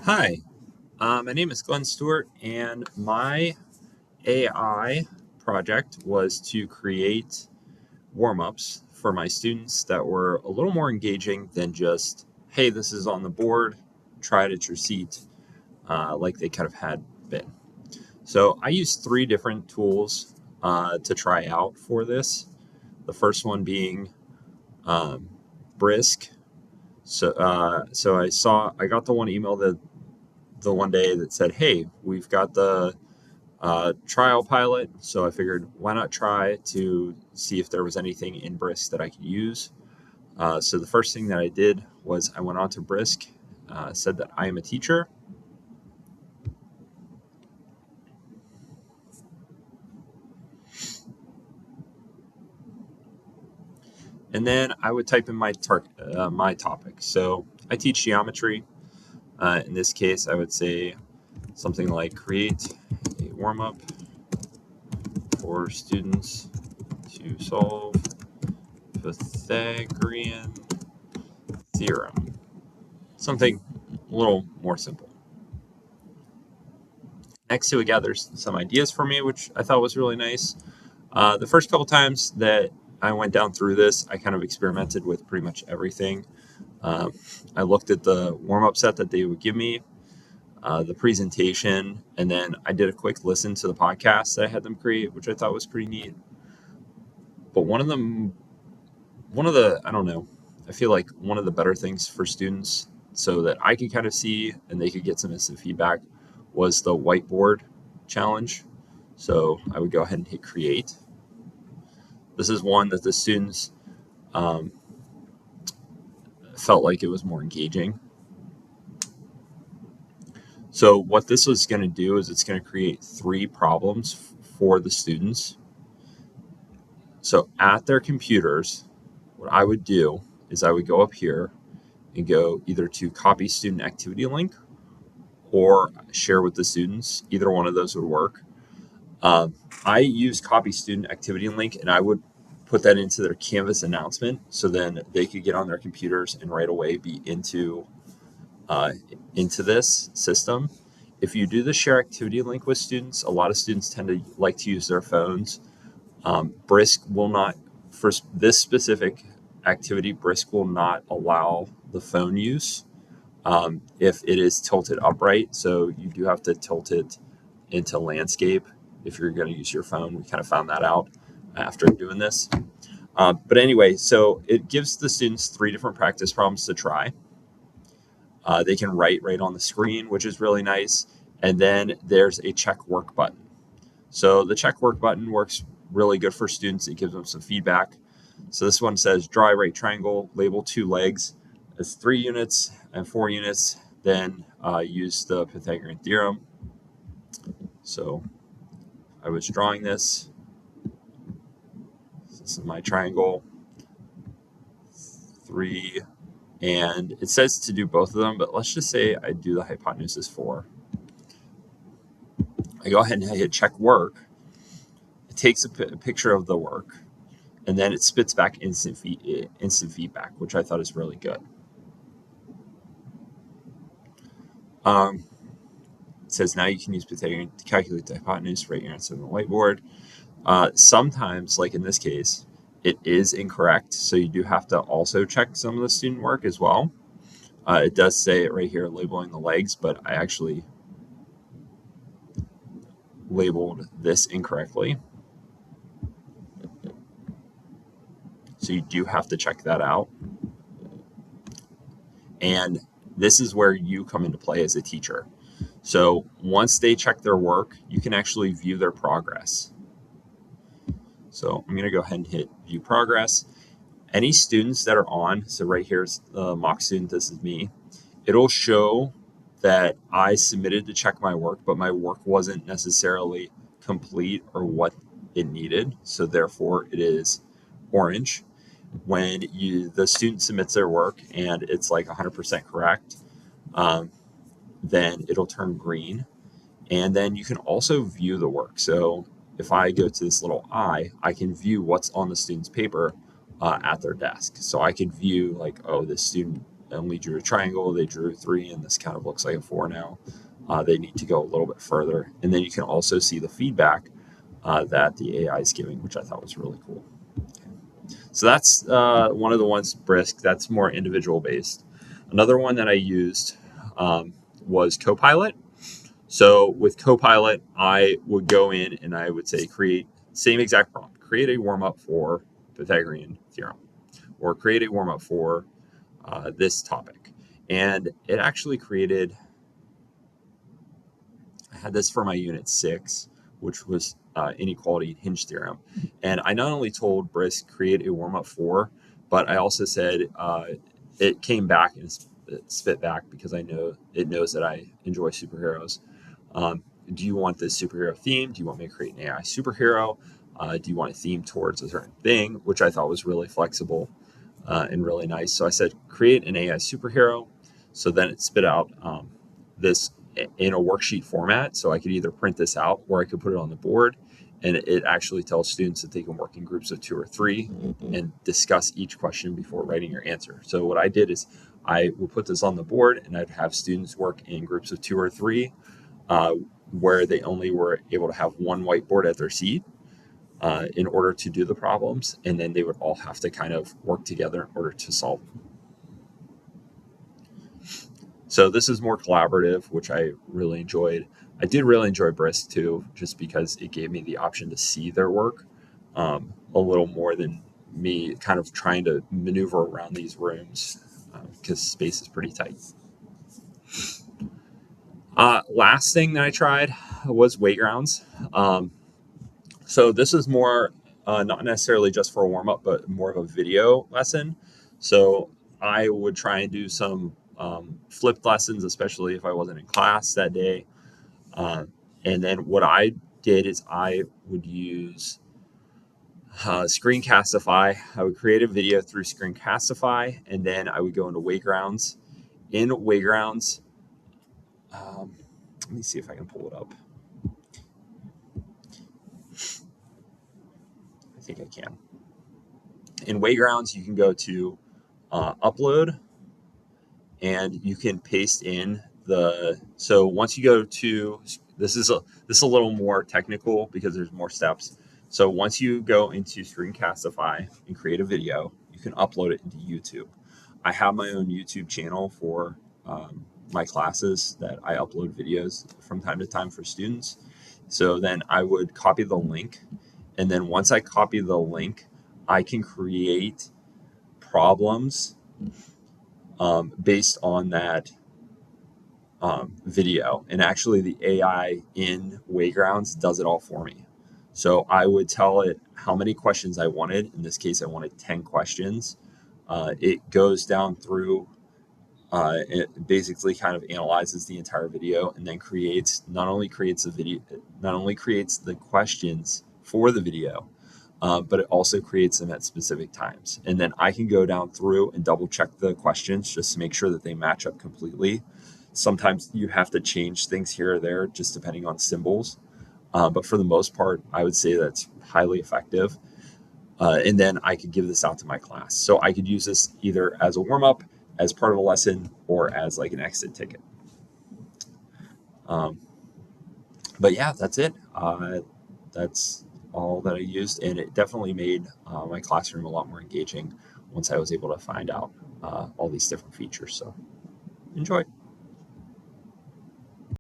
Hi, my name is Glenn Stewart, and my AI project was to create warm ups for my students that were a little more engaging than just, hey, this is on the board, try it at your seat, like they kind of had been. So I used three different tools to try out for this. The first one being um, Brisk. So I got the one email that the one day that said, "Hey, we've got the trial pilot." So I figured, why not try to see if there was anything in Brisk that I could use. So the first thing that I did was I went on to Brisk, said that I am a teacher, and then I would type in my topic. So I teach geometry. In this case, I would say something like create a warm up for students to solve Pythagorean theorem. Something a little more simple. Next to it gathers some ideas for me, which I thought was really nice. The first couple times that I went down through this, I kind of experimented with pretty much everything. Uh, I looked at the warm up set that they would give me, the presentation, and then I did a quick listen to the podcast that I had them create, which I thought was pretty neat. But I don't know, I feel like one of the better things for students so that I could kind of see and they could get some instant feedback was the whiteboard challenge. So I would go ahead and hit create. This is one that the students um, felt like it was more engaging. So what this is going to do is it's going to create three problems for the students. So at their computers, what I would do is I would go up here and go either to copy student activity link or share with the students. Either one of those would work. I use copy student activity link and I would put that into their Canvas announcement so then they could get on their computers and right away be uh, into this system. If you do the share activity link with students, a lot of students tend to like to use their phones. Brisk will not, for this specific activity, Brisk will not allow the phone use if it is tilted upright. So you do have to tilt it into landscape if you're going to use your phone. We kind of found that out after doing this. But anyway, so it gives the students three different practice problems to try. They can write right on the screen, which is really nice. And then there's a check work button. So the check work button works really good for students. It gives them some feedback. So this one says draw a right triangle, label two legs as 3 units and 4 units, then use the Pythagorean theorem. So I was drawing this. This is my triangle, 3, and it says to do both of them, but let's just say I do the hypotenuse 4. I go ahead and I hit check work. It takes a picture of the work, and then it spits back instant feedback, which I thought is really good. Um, it says now you can use Pythagorean to calculate the hypotenuse, write your answer on the whiteboard. Sometimes, like in this case, it is incorrect, so you do have to also check some of the student work as well. It does say it right here, labeling the legs, but I actually labeled this incorrectly. So you do have to check that out. And this is where you come into play as a teacher. So once they check their work, you can actually view their progress. So I'm going to go ahead and hit view progress. Any students that are on, so right here's the mock student, this is me, it'll show that I submitted to check my work, but my work wasn't necessarily complete or what it needed. So therefore it is orange. When the student submits their work and it's like 100% correct, um, then it'll turn green. And then you can also view the work. So if I go to this little I can view what's on the student's paper at their desk. So I can view like, oh, this student only drew a triangle, they drew 3, and this kind of looks like a 4 now. They need to go a little bit further. And then you can also see the feedback that the AI is giving, which I thought was really cool. So that's one of the ones, Brisk, that's more individual based. Another one that I used was Copilot. So with Copilot, I would go in and I would say, create same exact prompt, create a warm up for Pythagorean theorem, or create a warm up for this topic. And it actually created, I had this for my unit 6, which was inequality and hinge theorem. And I not only told Brisk create a warm up for, but I also said it came back and it spit back because I know it knows that I enjoy superheroes. Do you want this superhero theme? Do you want me to create an AI superhero? Do you want a theme towards a certain thing? Which I thought was really flexible and really nice. So I said, create an AI superhero. So then it spit out this in a worksheet format. So I could either print this out or I could put it on the board. And it actually tells students that they can work in groups of 2 or 3 and discuss each question before writing your answer. So what I did is I would put this on the board and I'd have students work in groups of 2 or 3 where they only were able to have one whiteboard at their seat in order to do the problems. And then they would all have to kind of work together in order to solve them. So this is more collaborative, which I really enjoyed. I did really enjoy Brisk too, just because it gave me the option to see their work a little more than me kind of trying to maneuver around these rooms because space is pretty tight. Last thing that I tried was Waygrounds. So this is more not necessarily just for a warm-up, but more of a video lesson. So I would try and do some flipped lessons, especially if I wasn't in class that day. And then what I did is I would use Screencastify. I would create a video through Screencastify, and then I would go into Waygrounds. In Waygrounds, let me see if I can pull it up. I think I can. In Waygrounds, you can go to upload, and you can paste in the. So once you go to this is a little more technical because there's more steps. So once you go into Screencastify and create a video, you can upload it into YouTube. I have my own YouTube channel for my classes that I upload videos from time to time for students. So then I would copy the link, and then once I copy the link, I can create problems based on that video. And actually the AI in Waygrounds does it all for me. So I would tell it how many questions I wanted. In this case, I wanted 10 questions. It goes down through, it basically kind of analyzes the entire video and then not only creates the questions for the video, but it also creates them at specific times. And then I can go down through and double check the questions just to make sure that they match up completely. Sometimes you have to change things here or there just depending on symbols. But for the most part, I would say that's highly effective. And then I could give this out to my class. So I could use this either as a warm-up, as part of a lesson, or as like an exit ticket. But yeah, that's it. That's all that I used, and it definitely made my classroom a lot more engaging once I was able to find out all these different features. So enjoy.